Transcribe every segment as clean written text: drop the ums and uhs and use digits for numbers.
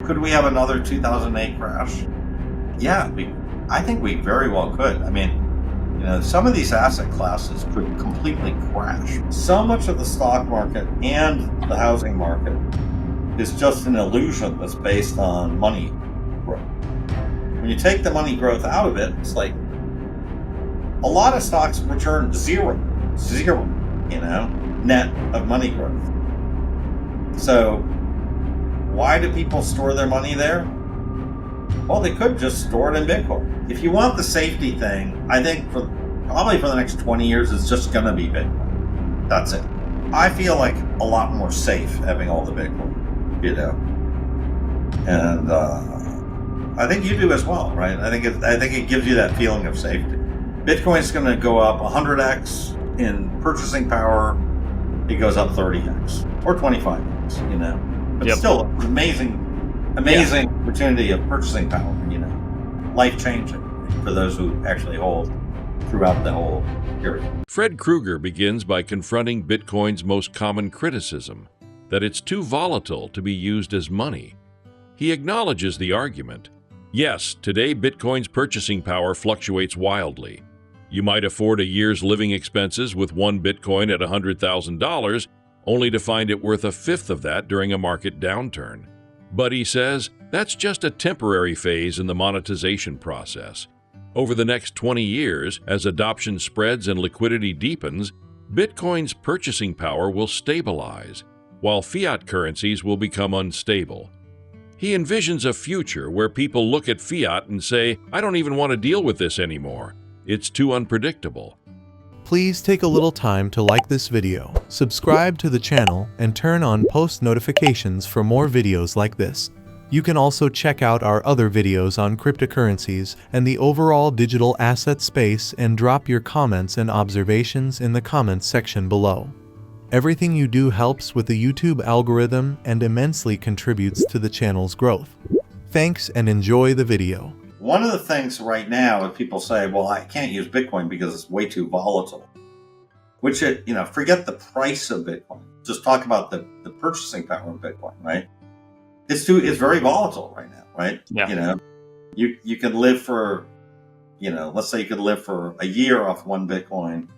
Could we have another 2008 crash? Yeah, I think we very well could. I mean, some of these asset classes could completely crash. So much of the stock market and the housing market is just an illusion that's based on money growth. When you take the money growth out of it, it's like a lot of stocks return zero, net of money growth. So why do people store their money there? Well, they could just store it in Bitcoin. If you want the safety thing, I think probably for the next 20 years, it's just going to be Bitcoin. That's it. I feel like a lot more safe having all the Bitcoin, and I think you do as well, right? I think it gives you that feeling of safety. Bitcoin's going to go up 100x in purchasing power. It goes up 30x or 25x, but still amazing opportunity of purchasing power, life-changing for those who actually hold throughout the whole period. Fred Krueger begins by confronting Bitcoin's most common criticism, that it's too volatile to be used as money. He acknowledges the argument. Yes, today Bitcoin's purchasing power fluctuates wildly. You might afford a year's living expenses with one Bitcoin at $100,000, only to find it worth a fifth of that during a market downturn. But he says that's just a temporary phase in the monetization process. Over the next 20 years, as adoption spreads and liquidity deepens, Bitcoin's purchasing power will stabilize, while fiat currencies will become unstable. He envisions a future where people look at fiat and say, I don't even want to deal with this anymore. It's too unpredictable. Please take a little time to like this video, subscribe to the channel, and turn on post notifications for more videos like this. You can also check out our other videos on cryptocurrencies and the overall digital asset space and drop your comments and observations in the comments section below. Everything you do helps with the YouTube algorithm and immensely contributes to the channel's growth. Thanks and enjoy the video. One of the things right now is people say, well, I can't use Bitcoin because it's way too volatile. Which, forget the price of Bitcoin. Just talk about the purchasing power of Bitcoin, right? It's very volatile right now, right? Yeah. You can live for, let's say you could live for a year off one Bitcoin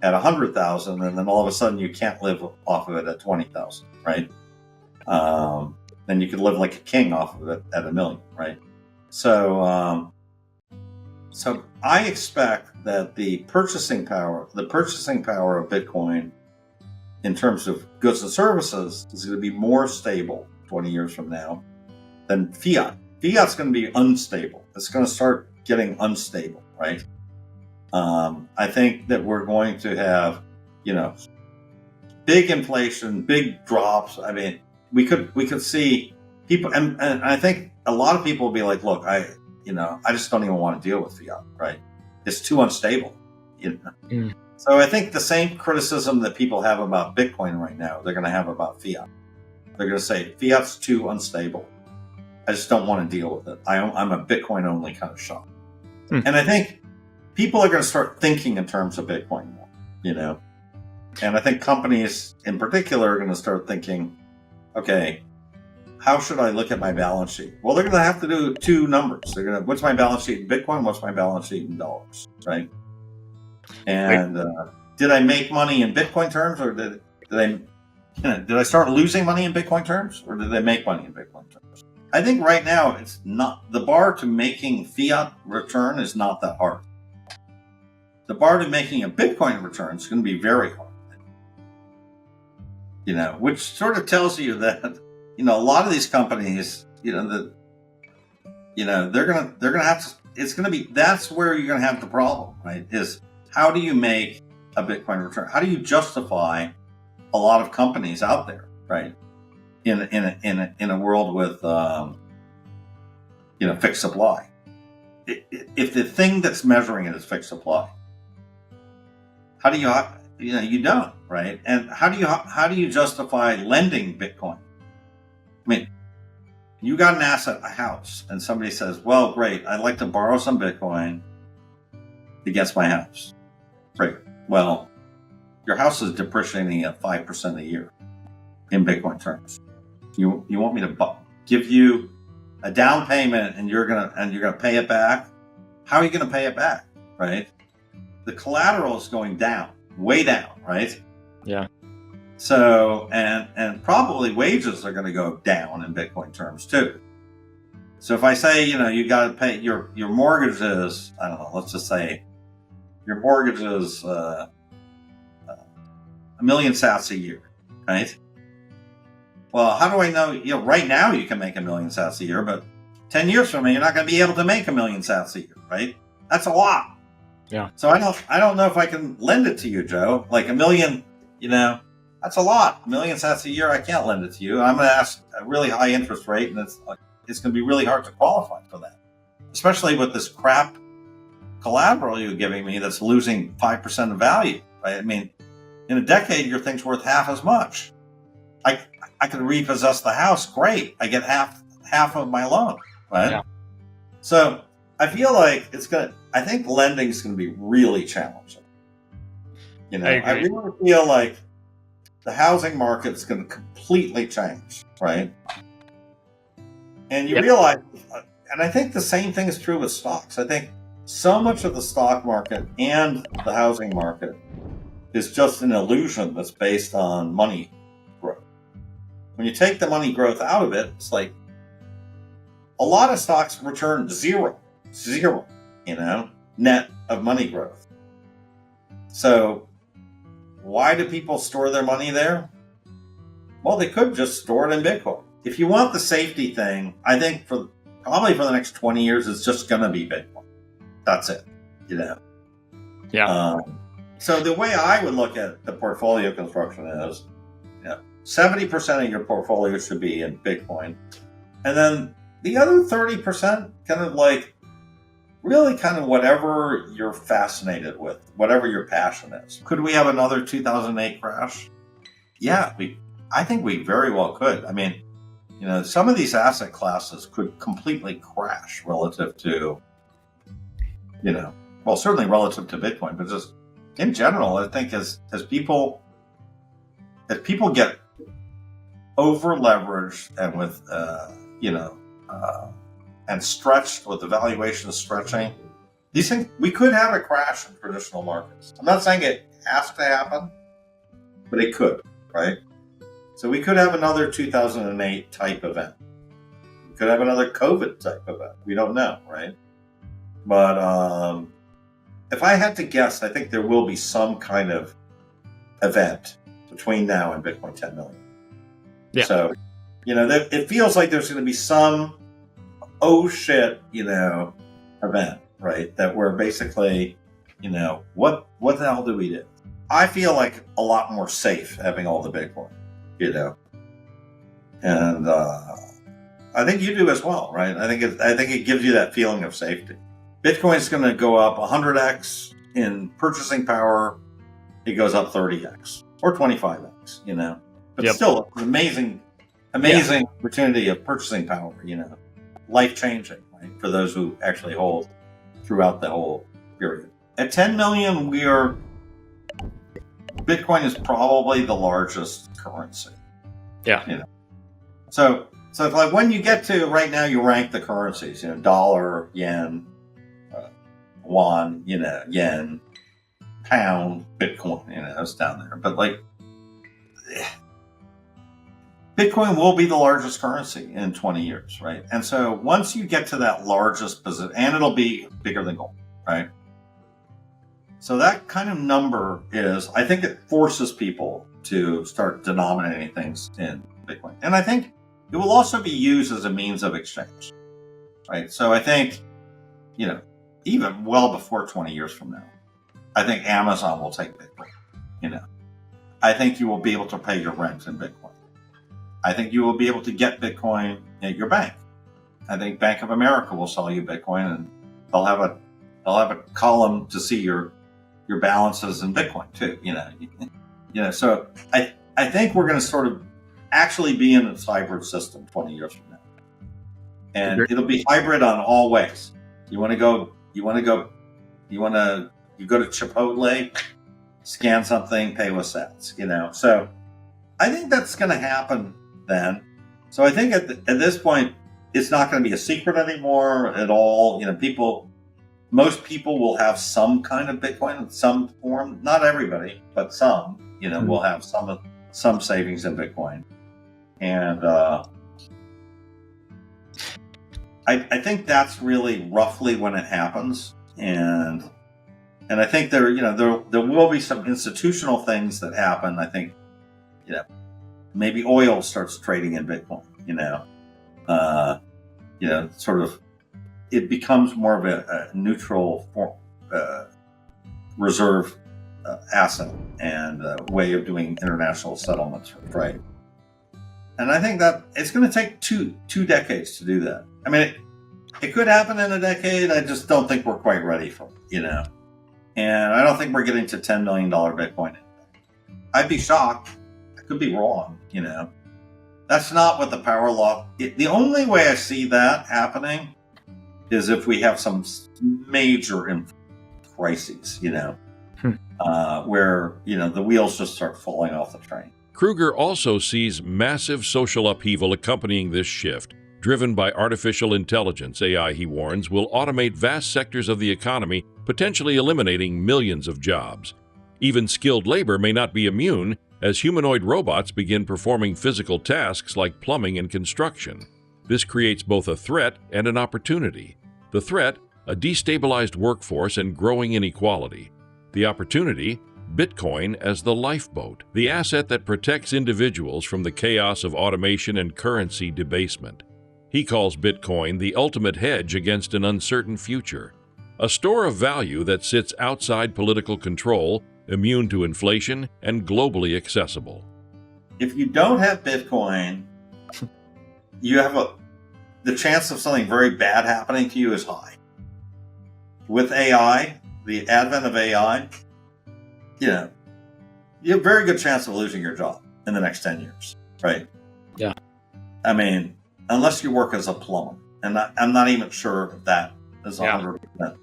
at 100,000, and then all of a sudden you can't live off of it at 20,000, right? Then you could live like a king off of it at 1 million, right? So I expect that the purchasing power of Bitcoin in terms of goods and services is going to be more stable 20 years from now than fiat. Fiat's going to be unstable. It's going to start getting unstable, right? I think that we're going to have, big inflation, big drops. I mean, we could see people, and I think a lot of people will be like, look, I just don't even want to deal with fiat, right? It's too unstable, So I think the same criticism that people have about Bitcoin right now, they're going to have about fiat. They're going to say, fiat's too unstable. I just don't want to deal with it. I'm a Bitcoin only kind of shop. And I think people are going to start thinking in terms of Bitcoin more, And I think companies in particular are going to start thinking, okay, how should I look at my balance sheet? Well, they're going to have to do two numbers. What's my balance sheet in Bitcoin? What's my balance sheet in dollars, right? And did I make money in Bitcoin terms, or did I start losing money in Bitcoin terms, or did I make money in Bitcoin terms? I think right now it's not, the bar to making fiat return is not that hard. The bar to making a Bitcoin return is going to be very hard. Which sort of tells you that, a lot of these companies, they're gonna have to, it's gonna be, that's where you're gonna have the problem, right? Is how do you make a Bitcoin return? How do you justify a lot of companies out there, right? In a world with, fixed supply. If the thing that's measuring it is fixed supply, how do you don't, right? And how do you justify lending Bitcoin? I mean, you got an asset, a house, and somebody says, well, great, I'd like to borrow some Bitcoin against my house. Great. Well, your house is depreciating at 5% a year in Bitcoin terms. You want me to give you a down payment and you're gonna pay it back, how are you gonna pay it back, right? The collateral is going down, way down, right? Yeah. So and probably wages are going to go down in Bitcoin terms too. So if I say, you got to pay your mortgage is, I don't know, let's just say your mortgage is a million sats a year, right? Well, how do I know? Right now you can make a million sats a year, but 10 years from now you're not going to be able to make a million sats a year, right? That's a lot. Yeah. So I don't know if I can lend it to you, Joe. Like a million, that's a lot. A million sats a year, I can't lend it to you. I'm going to ask a really high interest rate, and it's going to be really hard to qualify for that, especially with this crap collateral you're giving me that's losing 5% of value. Right? I mean, in a decade, your thing's worth half as much. I could repossess the house. Great, I get half of my loan. Right? Yeah. So I feel like I think lending is going to be really challenging. I really feel like the housing market is going to completely change, right? And you realize, and I think the same thing is true with stocks. I think so much of the stock market and the housing market is just an illusion that's based on money growth. When you take the money growth out of it, it's like a lot of stocks return zero, net of money growth. So why do people store their money there? Well, they could just store it in Bitcoin. If you want the safety thing, I think probably for the next 20 years, it's just going to be Bitcoin. That's it, Yeah. So the way I would look at the portfolio construction is, 70% of your portfolio should be in Bitcoin. And then the other 30% kind of like really kind of whatever you're fascinated with, whatever your passion is. Could we have another 2008 crash? Yeah, I think we very well could. I mean, some of these asset classes could completely crash relative to, certainly relative to Bitcoin, but just in general, I think as people get over leveraged and with, and stretched with the valuation stretching, these things, we could have a crash in traditional markets. I'm not saying it has to happen, but it could, right? So we could have another 2008 type event. We could have another COVID type event. We don't know, right? But if I had to guess, I think there will be some kind of event between now and Bitcoin 10 million. Yeah. So, it feels like there's going to be some oh shit, event, right? That we're basically, what the hell do we do? I feel like a lot more safe having all the Bitcoin, and I think you do as well, right? I think it gives you that feeling of safety. Bitcoin is going to go up 100x in purchasing power. It goes up 30x or 25x, but still an amazing opportunity of purchasing power, life changing, right? For those who actually hold throughout the whole period. At 10 million, Bitcoin is probably the largest currency. Yeah. So it's like when you get to right now, you rank the currencies, dollar, yen, won, yen, pound, Bitcoin, it's down there. But Bitcoin will be the largest currency in 20 years, right? And so once you get to that largest position, and it'll be bigger than gold, right? So that kind of number I think it forces people to start denominating things in Bitcoin. And I think it will also be used as a means of exchange, right? So I think, even well before 20 years from now, I think Amazon will take Bitcoin, I think you will be able to pay your rent in Bitcoin. I think you will be able to get Bitcoin at your bank. I think Bank of America will sell you Bitcoin, and they'll have a column to see your balances in Bitcoin too. So I think we're going to sort of actually be in a hybrid system 20 years from now, and it'll be hybrid on all ways. You go to Chipotle, scan something, pay with sats. So I think that's going to happen then. So I think at this point, it's not going to be a secret anymore at all. Most people will have some kind of Bitcoin in some form. Not everybody, but some, will have some savings in Bitcoin. And I think that's really roughly when it happens. And I think there will be some institutional things that happen. I think, maybe oil starts trading in Bitcoin, sort of, it becomes more of a neutral reserve asset and way of doing international settlements for trade. And I think that it's going to take two decades to do that. I mean, it could happen in a decade. I just don't think we're quite ready for it, And I don't think we're getting to $10 million Bitcoin. I'd be shocked. I could be wrong, That's not what the power law... The only way I see that happening is if we have some major crises, where, the wheels just start falling off the train. Krueger also sees massive social upheaval accompanying this shift, driven by artificial intelligence. AI, he warns, will automate vast sectors of the economy, potentially eliminating millions of jobs. Even skilled labor may not be immune, as humanoid robots begin performing physical tasks like plumbing and construction. This creates both a threat and an opportunity. The threat, a destabilized workforce and growing inequality. The opportunity, Bitcoin as the lifeboat, the asset that protects individuals from the chaos of automation and currency debasement. He calls Bitcoin the ultimate hedge against an uncertain future, a store of value that sits outside political control, immune to inflation, and globally accessible. If you don't have Bitcoin, you have the chance of something very bad happening to you is high. With AI, the advent of AI, you have a very good chance of losing your job in the next 10 years, right? Yeah. I mean, unless you work as a plumber, and I'm not even sure if that is 100%.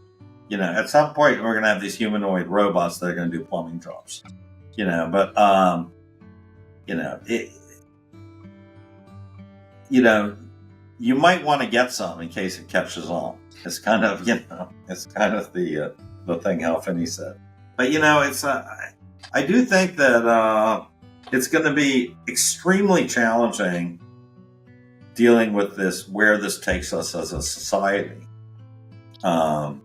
At some point we're going to have these humanoid robots that are going to do plumbing jobs, but you might want to get some in case it catches on. It's kind of, the thing Hal Finney said. But, it's, I do think that it's going to be extremely challenging dealing with this, where this takes us as a society. And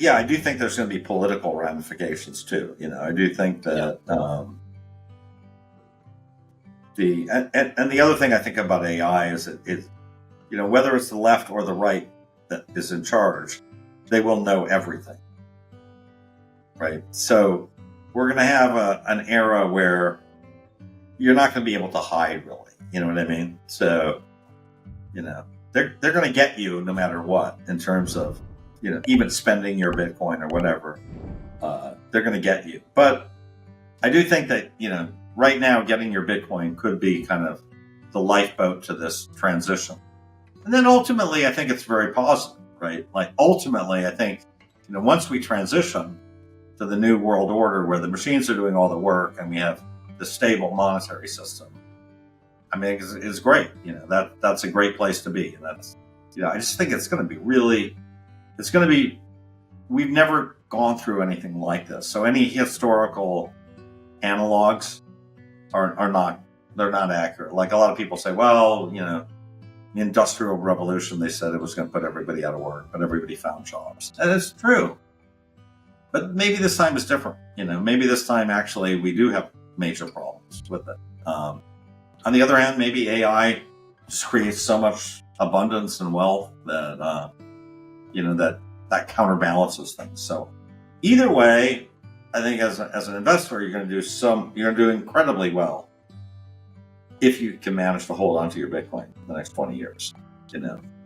yeah, I do think there's going to be political ramifications too. I do think that the other thing I think about AI is whether it's the left or the right that is in charge, they will know everything, right? So we're going to have an era where you're not going to be able to hide, really. You know what I mean? So, they're going to get you no matter what, in terms of, even spending your Bitcoin or whatever. They're going to get you. But I do think that, right now getting your Bitcoin could be kind of the lifeboat to this transition. And then ultimately, I think it's very positive, right? Like, ultimately, I think, once we transition to the new world order where the machines are doing all the work and we have the stable monetary system, I mean, it's great. That's a great place to be. And that's, I just think it's going to be we've never gone through anything like this. So any historical analogs are not accurate. Like, a lot of people say, well, the Industrial Revolution, they said it was going to put everybody out of work, but everybody found jobs. And it's true. But maybe this time is different. Maybe this time actually we do have major problems with it. On the other hand, maybe AI just creates so much abundance and wealth that, that counterbalances things. So either way, I think as an investor, you're going to do incredibly well if you can manage to hold on to your Bitcoin in the next 20 years.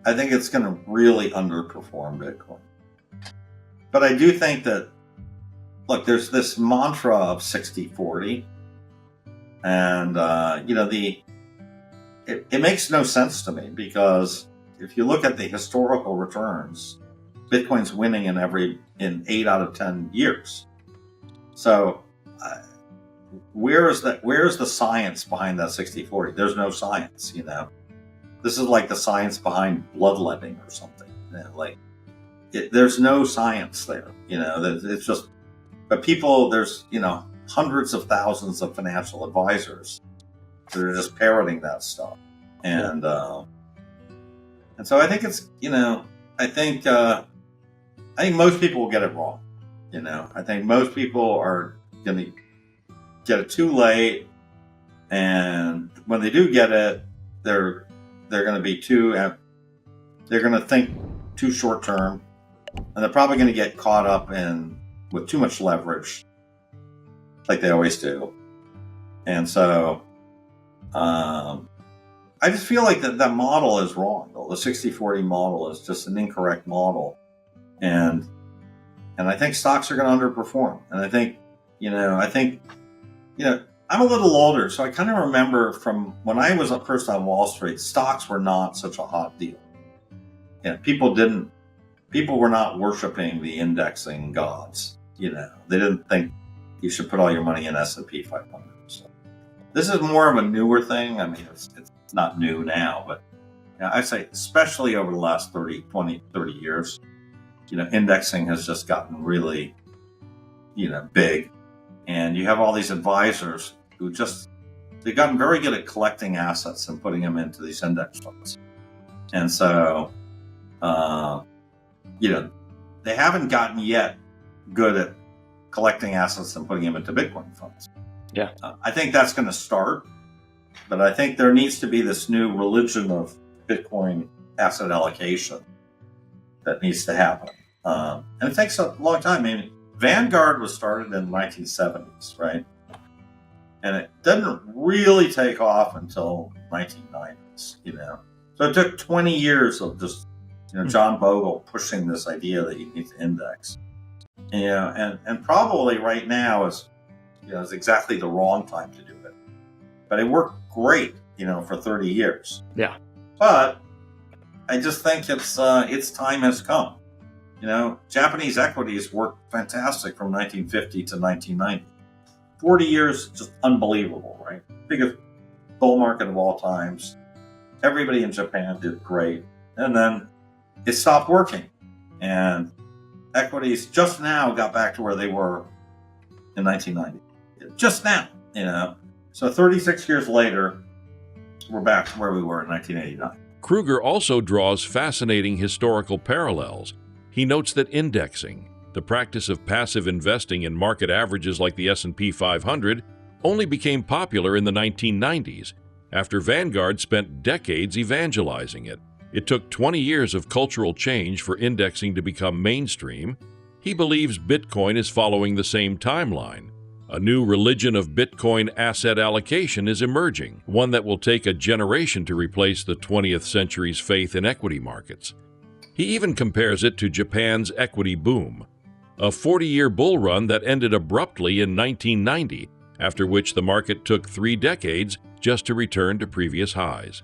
I think it's going to really underperform Bitcoin. But I do think that, look, there's this mantra of 60-40. And, it makes no sense to me, because if you look at the historical returns, Bitcoin's winning in 8 out of 10 years. So where is the science behind that 60/40? There's no science, This is like the science behind bloodletting or something. There's no science there, It's just, but people, there's, hundreds of thousands of financial advisors that are just parroting that stuff. And so I think it's, I think most people will get it wrong. I think most people are going to get it too late, and when they do get it, they're going to be they're going to think too short term, and they're probably going to get caught up with too much leverage, like they always do. And so, I just feel like that model is wrong. Though. The 60/40 model is just an incorrect model, and I think stocks are going to underperform. And I think, I'm a little older, so I kind of remember from when I was up first on Wall Street, stocks were not such a hot deal. People were not worshiping the indexing gods. They didn't think you should put all your money in S&P 500. So this is more of a newer thing. I mean, it's not new now, but I say especially over the last 30 years, indexing has just gotten really, big. And you have all these advisors who they've gotten very good at collecting assets and putting them into these index funds. And so, they haven't gotten yet good at collecting assets and putting them into Bitcoin funds. Yeah. I think that's going to start, but I think there needs to be this new religion of Bitcoin asset allocation that needs to happen. And it takes a long time. I mean, Vanguard was started in the 1970s, right? And it didn't really take off until 1990s, So it took 20 years of just, John Bogle pushing this idea that you need to index. And probably right now is exactly the wrong time to do it. But it worked great, for 30 years. Yeah. But I just think its time has come. Japanese equities worked fantastic from 1950 to 1990. 40 years, just unbelievable, right? Biggest bull market of all times. Everybody in Japan did great. And then it stopped working. And equities just now got back to where they were in 1990. Just now, So 36 years later, we're back to where we were in 1989. Krueger also draws fascinating historical parallels. He notes that indexing, the practice of passive investing in market averages like the S&P 500, only became popular in the 1990s, after Vanguard spent decades evangelizing it. It took 20 years of cultural change for indexing to become mainstream. He believes Bitcoin is following the same timeline. A new religion of Bitcoin asset allocation is emerging, one that will take a generation to replace the 20th century's faith in equity markets. He even compares it to Japan's equity boom, a 40-year bull run that ended abruptly in 1990, after which the market took 3 decades just to return to previous highs.